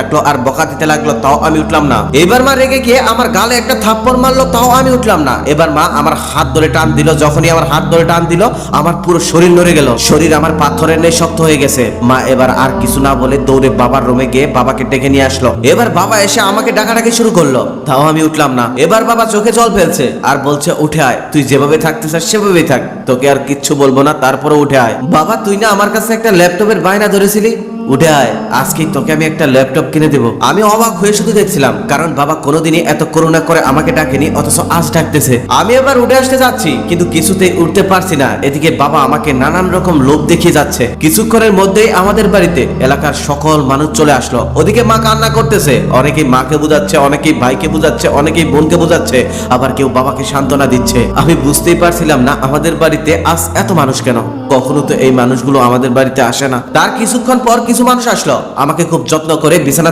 লাগলো আর বকা দিতে লাগলো, তাও আমি উঠলাম না। এবার মা রেগে গিয়ে আমার গালে একটা থাপ্পড় মারলো, তাও আমি উঠলাম না। এবার মা আমার হাত ধরে টান দিল, যখনই আমার হাত ধরে টান দিল আমার পুরো শরীর নড়ে গেল, শরীর আমার পাথরের ন্যায় শক্ত হয়ে গেছে। মা এবার আর কিছু না বলে দৌড়ে বাবার রুমে গিয়ে বাবাকে ডেকে নিয়ে আসলো। এবার বাবা এসে আমাকে ডাকাডাকি শুরু করলো, তাও আমি উঠলাম না। এবার বাবা চোখে জল ফেলছে আর বলছে, উঠে আয়, তুই যেভাবে থাকতে চাস সেভাবেই থাক, তোকে আর কিচ্ছু বলবো না, তারপরে উঠে আয়। বাবা তুই না আমার কাছে একটা ল্যাপটপের বায়না ধরেছিলি, উঠে আয়, আজকে তোকে আমি একটা ল্যাপটপ কিনে দেবো। আমি অবাক হয়ে শুধু দেখছিলাম, কারণ বাবা কোনোদিনই এত করুণা করে আমাকে ডাকেনি, অথচ আজ ডাকতেছে। আমি এবার উঠে আসতে যাচ্ছি, কিন্তু কিছুতেই উঠতে পারছি না। এদিকে বাবা আমাকে নানান রকম লোভ দেখিয়ে যাচ্ছে। কিছুক্ষণের মধ্যেই আমাদের বাড়িতে এলাকার সকল মানুষ চলে আসলো। ওদিকে মা কান্না করতেছে, অনেকেই মাকে বুঝাচ্ছে, অনেকেই ভাইকে বুঝাচ্ছে, অনেকেই বোনকে বুঝাচ্ছে, আবার কেউ বাবাকে সান্ত্বনা দিচ্ছে। আমি বুঝতেই পারছিলাম না আমাদের বাড়িতে আজ এত মানুষ কেন। কখনো তো এই মানুষগুলো আমাদের বাড়িতে আসে না। তার কিছুক্ষণ পর কিছু মানুষ আসলো, আমাকে খুব যত্ন করে বিছানা